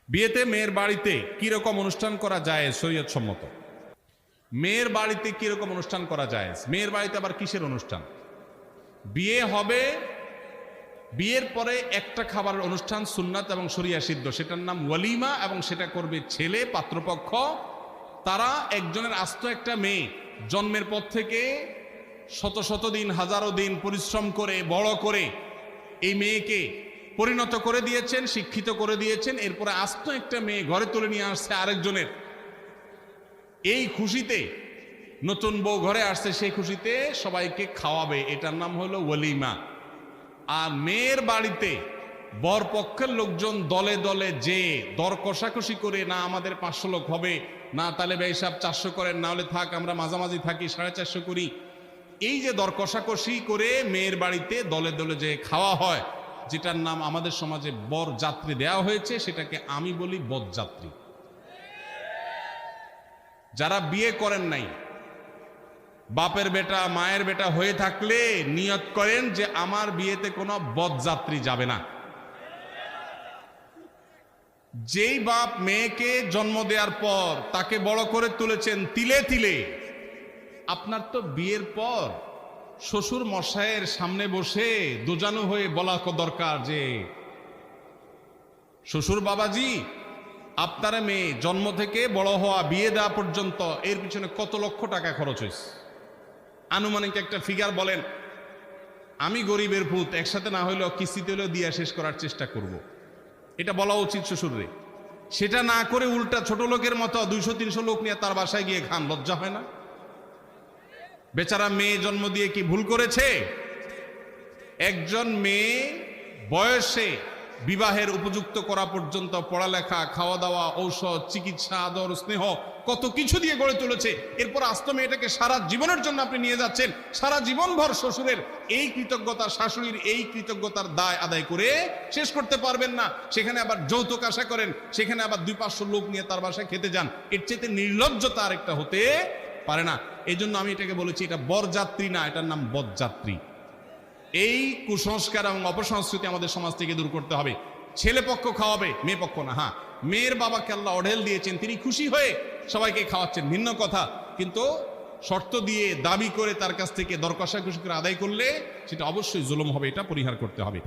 বিয়েতে মেয়ের বাড়িতে কিরকম অনুষ্ঠান করা যায় শরীয়ত সম্মত? মেয়ের বাড়িতে কিরকম অনুষ্ঠান করা যায়? মেয়ের বাড়িতে আবার কিসের অনুষ্ঠান? বিয়ে হবে, বিয়ের পরে একটা খাবার অনুষ্ঠান সুন্নাত এবং শরিয়া সিদ্ধ, সেটার নাম ওয়ালিমা, এবং সেটা করবে ছেলে পাত্রপক্ষ। তারা একজনের আস্ত একটা মেয়ে জন্মের পর থেকে শত শত দিন, হাজারো দিন পরিশ্রম করে বড় করে এই মেয়েকে পরিণত করে দিয়েছেন, শিক্ষিত করে দিয়েছেন। এরপরে আস্ত একটা মেয়ে ঘরে তুলে নিয়ে আসছে আরেকজনের। এই খুশিতে, নতুন বউ ঘরে আসছে, সেই খুশিতে সবাইকে খাওয়াবে, এটার নাম হলো ওয়ালিমা। আর মেয়ের বাড়িতে বরপক্ষের লোকজন দলে দলে যে দর কষাকষি করে, না আমাদের 500 লোক হবে, না তাহলে ভাই সাহেব 400 করেন, না হলে থাক আমরা মাঝামাঝি থাকি 450 করি, এই যে দর কষাকষি করে মেয়ের বাড়িতে দলে দলে যে খাওয়া হয়, যেটার নাম আমাদের সমাজে বর যাত্রী দেওয়া হয়েছে, সেটাকে আমি বলি বরযাত্রী। যারা বিয়ে করেন নাই, বাপের বেটা মায়ের বেটা হয়ে থাকলে নিয়ত করেন যে আমার বিয়েতে কোনো বরযাত্রী যাবে না। যেই বাপ মেয়েকে জন্ম দেওয়ার পর তাকে বড় করে তুলেছেন তিলে তিলে, আপনার তো বিয়ের পর শ্বশুর মশাইয়ের সামনে বসে দোজানো হয়ে বলা দরকার যে শ্বশুর বাবাজি, আপনার মেয়ে জন্ম থেকে বড় হওয়া, বিয়ে দেওয়া পর্যন্ত এর পিছনে কত লক্ষ টাকা খরচ হয়েছে, আনুমানিক একটা ফিগার বলেন। আমি গরিবের ভূত, একসাথে না হইলেও কিস্তিতে হলেও দিয়া শেষ করার চেষ্টা করব। এটা বলা উচিত শ্বশুরে। সেটা না করে উল্টা ছোট লোকের মতো 200-300 লোক নিয়ে তার বাসায় গিয়ে খান, লজ্জা হয় না? বেচারা মেয়ে জন্ম দিয়ে কি ভুল করেছে? একজন মেয়ে বয়সে বিবাহের উপযুক্ত করা পর্যন্ত পড়ালেখা, খাওয়া দাওয়া, ঔষধ, চিকিৎসা, আদর, স্নেহ কত কিছু দিয়ে গড়ে তুলেছে। এরপর আস্ত মেয়েটাকে সারা জীবনের জন্য আপনি নিয়ে যাচ্ছেন, সারা জীবনভর শ্বশুরের এই কৃতজ্ঞতা, শাশুড়ির এই কৃতজ্ঞতার দায় আদায় করে শেষ করতে পারবেন না। সেখানে আবার যৌতুক আশা করেন, সেখানে আবার 200-500 লোক নিয়ে তার বাসায় খেতে যান। এর চেয়ে নির্লজ্জতা আরেকটা হতে পারে না। এই জন্য আমি এটাকে বলেছি, এটা বরযাত্রী না, এটার নাম বরযাত্রী। এই কুসংস্কার এবং অপসংস্কৃতি আমাদের সমাজ থেকে দূর করতে হবে। ছেলে পক্ষ খাওয়াবে, মেয়ে পক্ষ না। হ্যাঁ, মেয়ের বাবাকে আল্লাহ অঢেল দিয়েছেন, তিনি খুশি হয়ে সবাইকে খাওয়াচ্ছেন, ভিন্ন কথা। কিন্তু শর্ত দিয়ে দাবি করে তার কাছ থেকে দর কষাকষি করে আদায় করলে সেটা অবশ্যই জুলুম হবে, এটা পরিহার করতে হবে।